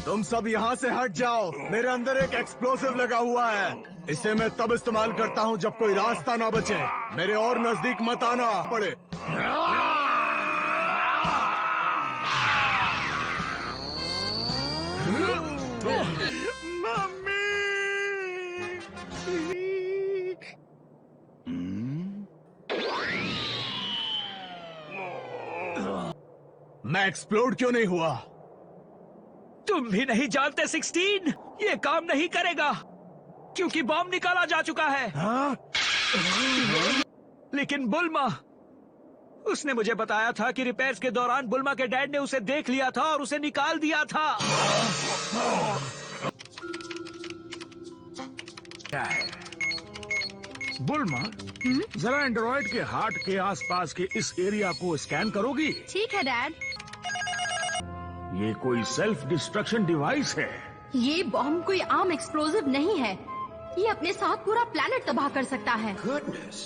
तुम सब यहाँ से हट जाओ। मेरे अंदर एक एक्सप्लोसिव लगा हुआ है। इसे मैं तब इस्तेमाल करता हूँ जब कोई रास्ता ना बचे। मेरे और नजदीक मत आना पड़े। मैं एक्सप्लोड क्यों नहीं हुआ? तुम भी नहीं जानते 16, ये काम नहीं करेगा क्योंकि बॉम्ब निकाला जा चुका है। हाँ? लेकिन बुल्मा, उसने मुझे बताया था कि रिपेयर्स के दौरान बुल्मा के डैड ने उसे देख लिया था और उसे निकाल दिया था। क्या है बुल्मा? जरा एंड्रॉइड के हार्ट के आसपास के इस एरिया को स्कैन करोगी? ठीक है डैड। ये कोई सेल्फ डिस्ट्रक्शन डिवाइस है। ये बॉम्ब कोई आम एक्सप्लोजिव नहीं है। ये अपने साथ पूरा प्लेनेट तबाह कर सकता है। Goodness.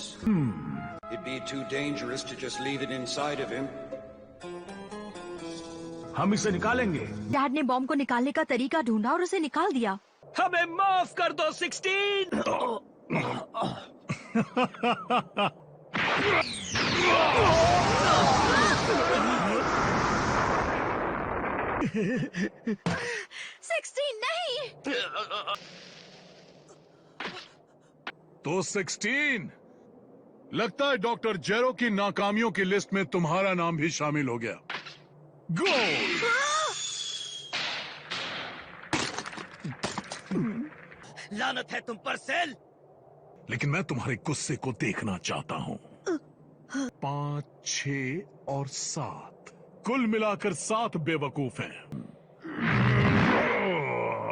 It'd be too dangerous to just leave it inside of him. हम इसे निकालेंगे। डैड ने बॉम्ब को निकालने का तरीका ढूंढा और उसे निकाल दिया। हमें माफ कर दो 16। 16 नहीं। तो 16, लगता है डॉक्टर जेरो की नाकामियों की लिस्ट में तुम्हारा नाम भी शामिल हो गया। गो! लानत है तुम पर सेल। लेकिन मैं तुम्हारे गुस्से को देखना चाहता हूँ। 5, 6 और 7, कुल मिलाकर 7 बेवकूफ हैं।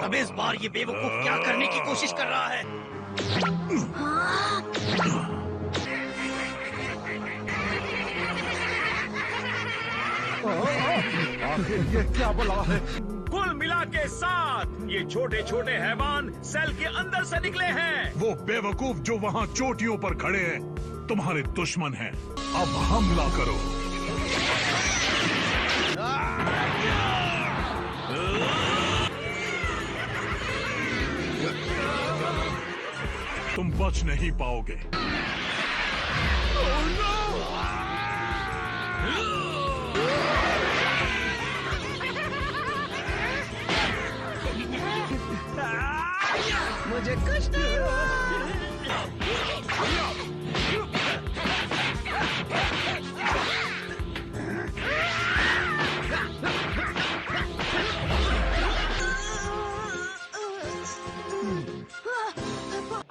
अब इस बार ये बेवकूफ क्या करने की कोशिश कर रहा है? आखिर ये क्या बुला है? कुल मिला के 7 ये छोटे छोटे हैवान सेल के अंदर से निकले हैं। वो बेवकूफ जो वहाँ चोटियों पर खड़े हैं तुम्हारे दुश्मन हैं। अब हमला करो। तुम बच नहीं पाओगे। मुझे कुछ नहीं हुआ।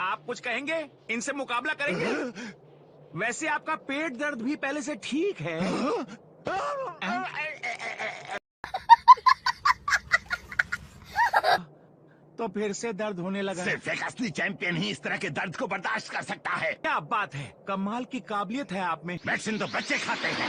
आप कुछ कहेंगे? इनसे मुकाबला करेंगे? वैसे आपका पेट दर्द भी पहले से ठीक है। तो फिर से दर्द होने लगा। सिर्फ एक असली चैंपियन ही इस तरह के दर्द को बर्दाश्त कर सकता है। क्या बात है, कमाल की काबिलियत है आप में। वैक्सीन तो बच्चे खाते हैं।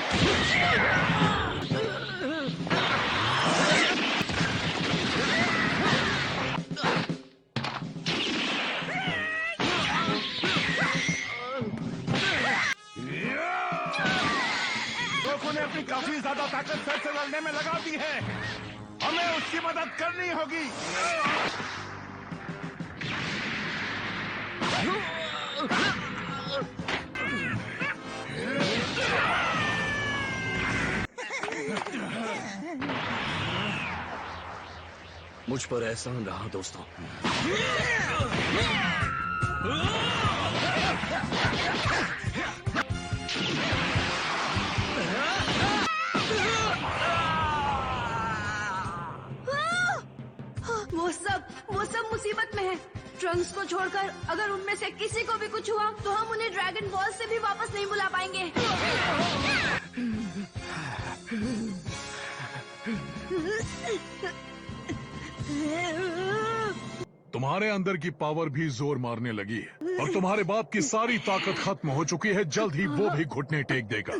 लोगों ने अपनी काफी ज्यादा ताकत सेल से लड़ने में लगा दी है। हमें उसकी मदद करनी होगी। मुझ पर एहसान रहा दोस्तों। वो सब मुसीबत में है। ट्रंक्स को छोड़कर अगर उनमें से किसी को भी कुछ हुआ तो हम उन्हें ड्रैगन बॉल से भी वापस नहीं बुला पाएंगे। तुम्हारे अंदर की पावर भी जोर मारने लगी है और तुम्हारे बाप की सारी ताकत खत्म हो चुकी है। जल्द ही वो भी घुटने टेक देगा।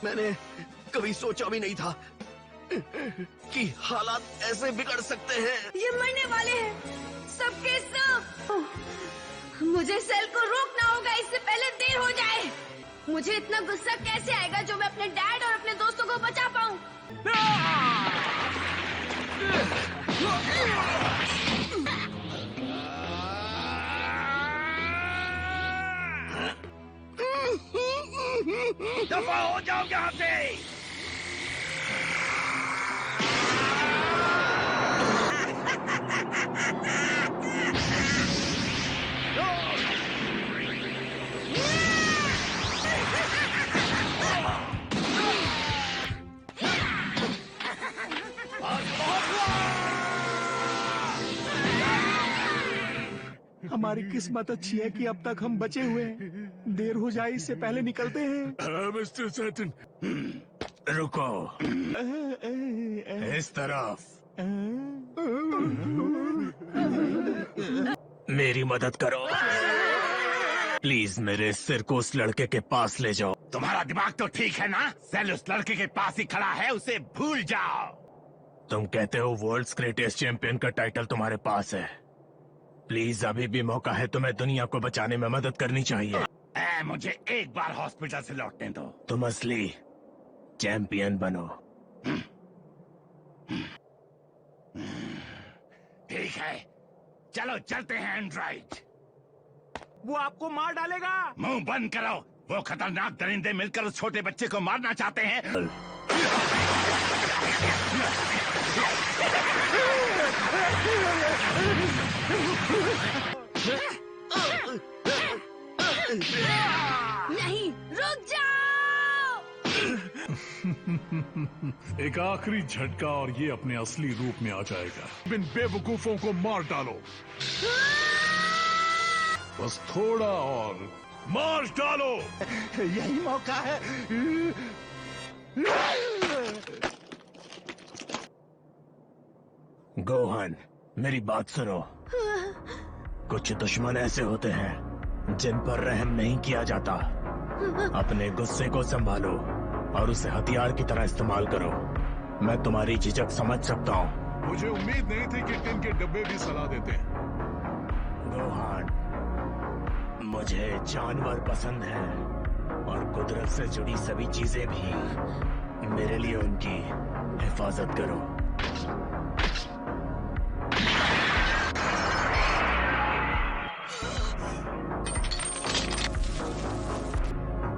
मैंने कभी सोचा भी नहीं था कि हालात ऐसे बिगड़ सकते हैं। ये मरने वाले हैं सबके सब। मुझे सेल को रोकना होगा इससे पहले देर हो जाए। मुझे इतना गुस्सा कैसे आएगा जो मैं अपने डैड और अपने दोस्तों को बचा पाऊँ। दफा हो जाओ यहाँ से। हमारी किस्मत अच्छी है कि अब तक हम बचे हुए हैं। देर हो जाए इससे पहले निकलते हैं। मिस्टर सैटन, रुको। इस तरफ। मेरी मदद करो प्लीज। मेरे सिर को उस लड़के के पास ले जाओ। तुम्हारा दिमाग तो ठीक है ना? सेल उस लड़के के पास ही खड़ा है, उसे भूल जाओ। तुम कहते हो वर्ल्ड्स ग्रेटेस्ट चैंपियन का टाइटल तुम्हारे पास है। प्लीज अभी भी मौका है, तुम्हें दुनिया को बचाने में मदद करनी चाहिए। मुझे एक बार हॉस्पिटल से लौटने दो। तुम असली चैंपियन बनो। ठीक है, चलो चलते हैं एंड्रॉइड। वो आपको मार डालेगा। मुंह बंद करो। वो खतरनाक दरिंदे मिलकर उस छोटे बच्चे को मारना चाहते हैं। नहीं, रुक जाओ। एक आखिरी झटका और ये अपने असली रूप में आ जाएगा। इन बेवकूफों को मार डालो। बस थोड़ा और मार डालो। यही मौका है। गोहन, मेरी बात सुनो। कुछ दुश्मन ऐसे होते हैं जिन पर रहम नहीं किया जाता। अपने गुस्से को संभालो और उसे हथियार की तरह इस्तेमाल करो। मैं तुम्हारी झिझक समझ सकता हूँ। मुझे उम्मीद नहीं थी कि टिन के डब्बे भी सलाह देते हैं। गोहन, मुझे जानवर पसंद है और कुदरत से जुड़ी सभी चीजें भी। मेरे लिए उनकी हिफाजत करो।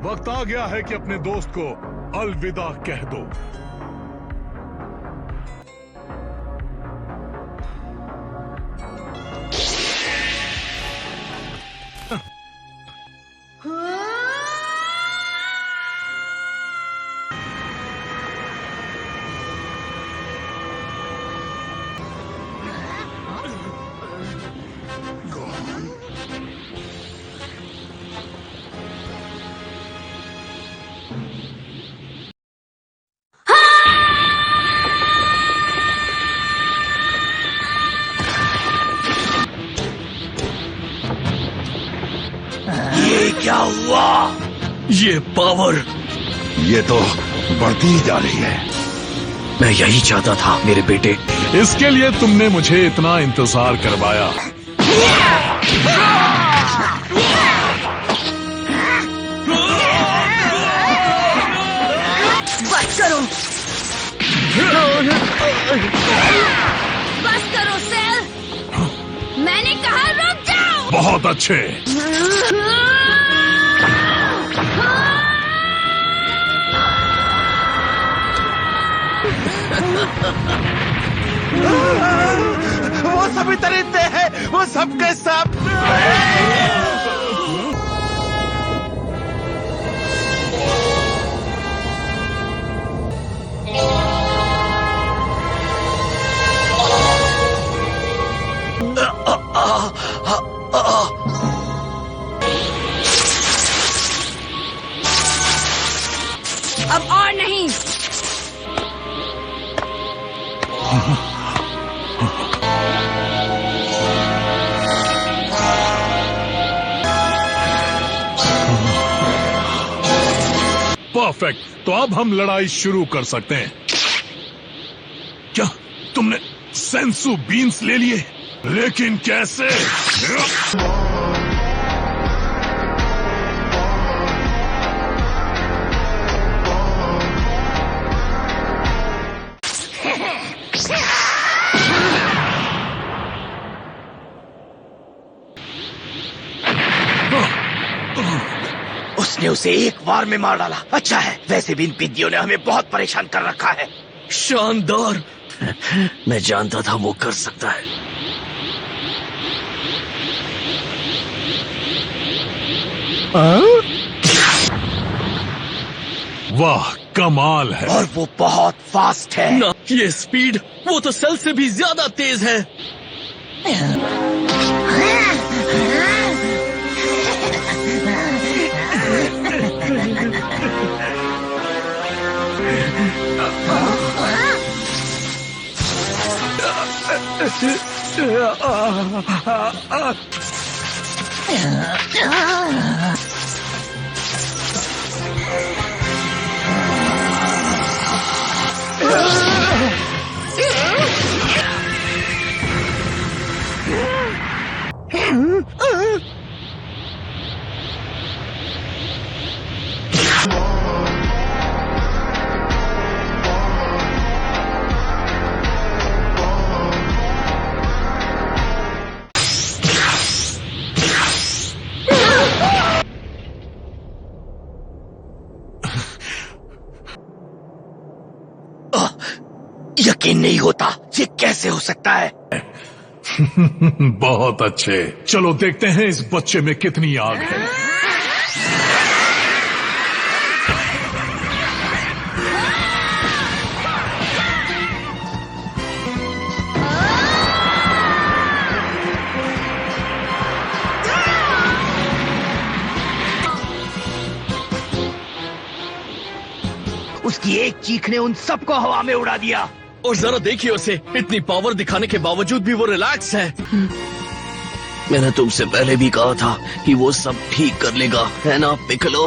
वक्त आ गया है कि अपने दोस्त को अलविदा कह दो। क्या हुआ? ये पावर, ये तो बढ़ती ही जा रही है। मैं यही चाहता था मेरे बेटे। इसके लिए तुमने मुझे इतना इंतजार करवाया। बस करो। बस करो सेल। मैंने कहा रुक जाओ। बहुत अच्छे। वो सभी दरिंदे हैं, वो सबके सब। अब और नहीं। परफेक्ट। तो अब हम लड़ाई शुरू कर सकते हैं। क्या तुमने सेंसू बीन्स ले लिए? लेकिन कैसे? उसने उसे एक बार में मार डाला। अच्छा है, वैसे भी इन पिद्दियों ने हमें बहुत परेशान कर रखा है। शानदार। मैं जानता था वो कर सकता है। वाह, कमाल है। और वो बहुत फास्ट है ना, ये स्पीड, वो तो सेल से भी ज्यादा तेज है। यकीन नहीं होता, ये कैसे हो सकता है? बहुत अच्छे, चलो देखते हैं इस बच्चे में कितनी आग है। उसकी एक चीख ने उन सबको हवा में उड़ा दिया। और जरा देखिए उसे, इतनी पावर दिखाने के बावजूद भी वो रिलैक्स है। मैंने तुमसे पहले भी कहा था कि वो सब ठीक कर लेगा, है ना पिकलो?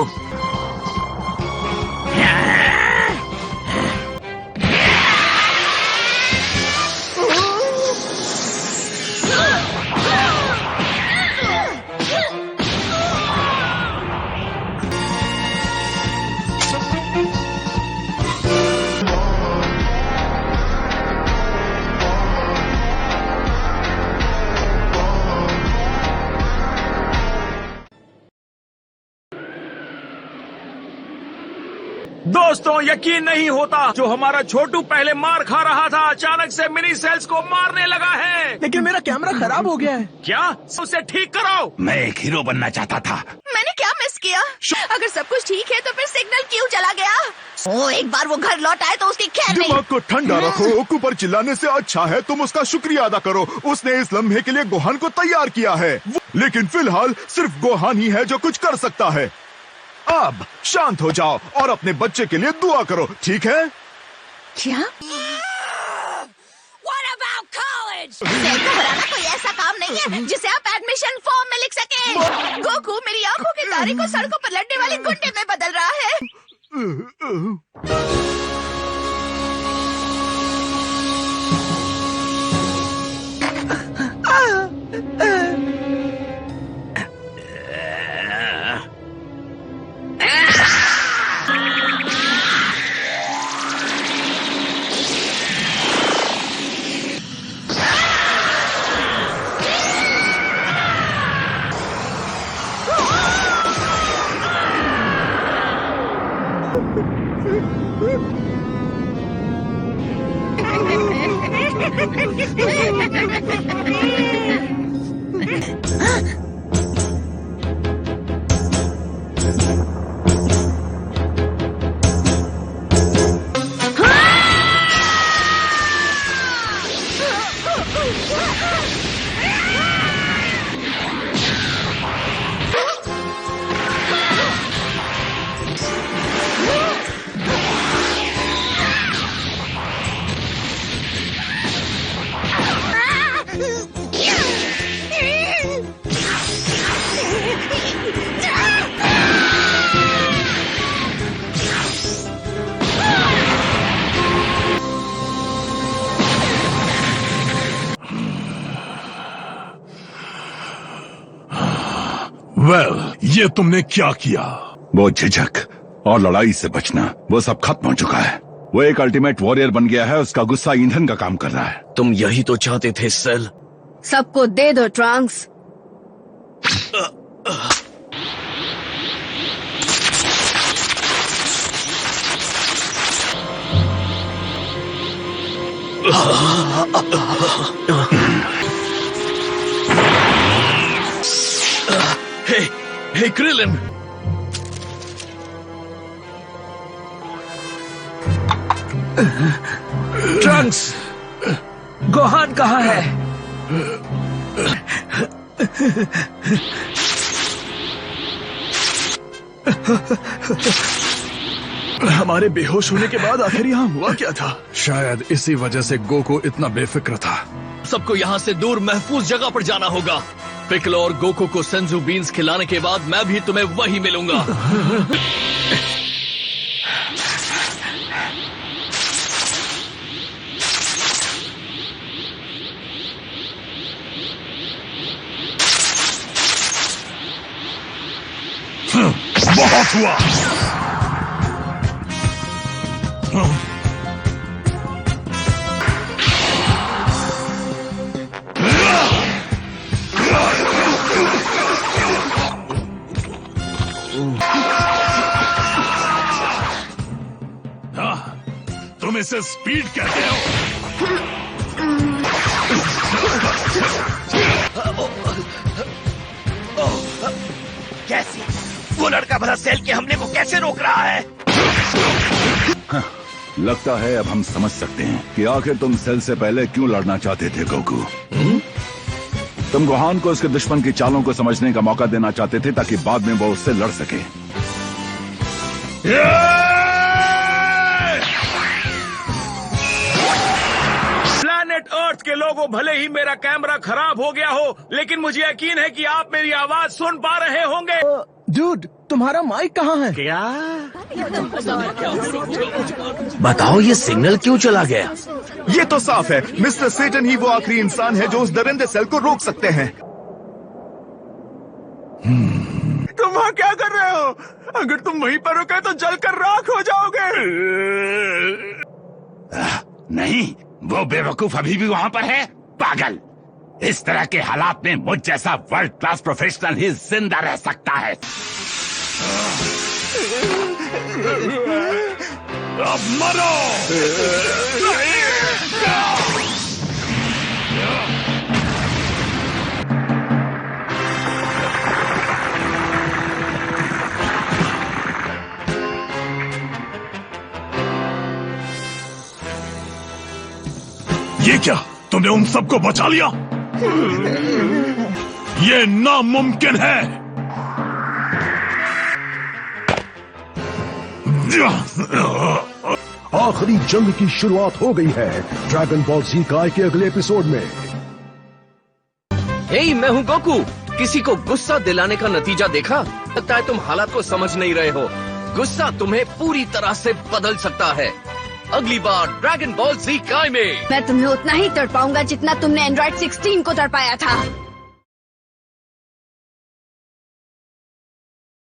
दोस्तों, यकीन नहीं होता, जो हमारा छोटू पहले मार खा रहा था अचानक से मिनी सेल्स को मारने लगा है। लेकिन मेरा कैमरा खराब हो गया है। क्या? उसे ठीक करो। मैं एक हीरो बनना चाहता था। मैंने क्या मिस किया? अगर सब कुछ ठीक है तो फिर सिग्नल क्यों चला गया? ओ, एक बार वो घर लौट आए तो उसकी खैर नहीं। दिमाग को ठंडा रखो। ओकू पर चिल्लाने से अच्छा है तुम उसका शुक्रिया अदा करो। उसने इस लम्हे के लिए गोहान को तैयार किया है, लेकिन फिलहाल सिर्फ गोहान ही है जो कुछ कर सकता है। अब शांत हो जाओ और अपने बच्चे के लिए दुआ करो, ठीक है? क्या? घबराना कोई ऐसा काम नहीं है जिसे आप एडमिशन फॉर्म में लिख सके। गोकू मेरी आंखों के तारे को सड़कों पर लड़ने वाले गुंडे में बदल रहा है। ये तुमने क्या किया? वो झिझक और लड़ाई से बचना, वो सब खत्म हो चुका है। वो एक अल्टीमेट वॉरियर बन गया है, उसका गुस्सा ईंधन का काम कर रहा है। तुम यही तो चाहते थे सेल। सबको दे दो ट्रंक्स। हे क्रिलिन, ट्रंक्स, गोहान कहाँ है? हमारे बेहोश होने के बाद आखिर यहाँ हुआ क्या था? शायद इसी वजह से गोकू इतना बेफिक्र था। सबको यहाँ से दूर महफूज जगह पर जाना होगा। पिकलो और गोकू को सेंजू बीन्स खिलाने के बाद मैं भी तुम्हें वहीं मिलूंगा। बहुत हुआ। तुम इसे स्पीड कहते हो? कैसे? वो लड़का भला सेल के हमले को कैसे रोक रहा है? लगता है अब हम समझ सकते हैं कि आखिर तुम सेल से पहले क्यों लड़ना चाहते थे गोकू। तुम गोहान को उसके दुश्मन की चालों को समझने का मौका देना चाहते थे ताकि बाद में वो उससे लड़ सके। प्लैनेट अर्थ के लोगों, भले ही मेरा कैमरा खराब हो गया हो, लेकिन मुझे यकीन है कि आप मेरी आवाज सुन पा रहे होंगे। डूड, तुम्हारा माइक कहाँ है? क्या? बताओ ये सिग्नल क्यों चला गया? ये तो साफ है, मिस्टर सेटन ही वो आखिरी इंसान है जो उस दरिंदे सेल को रोक सकते हैं। तुम वहाँ क्या कर रहे हो? अगर तुम वहीं पर रुके तो जलकर राख हो जाओगे। नहीं, वो बेवकूफ अभी भी वहाँ पर है। पागल, इस तरह के हालात में मुझ जैसा वर्ल्ड क्लास प्रोफेशनल ही जिंदा रह सकता है। अब मरो! ये क्या? तुमने उन सबको बचा लिया? ये नामुमकिन है। आखिरी जंग की शुरुआत हो गई है ड्रैगन बॉल जी काय के अगले एपिसोड में। हे, मैं हूँ गोकू। किसी को गुस्सा दिलाने का नतीजा देखा? लगता है तुम हालात को समझ नहीं रहे हो। गुस्सा तुम्हें पूरी तरह से बदल सकता है। अगली बार ड्रैगन बॉल जी काय में मैं तुम्हें उतना ही तड़पाऊंगा जितना तुमने एंड्रॉइड 16 को तड़पाया था।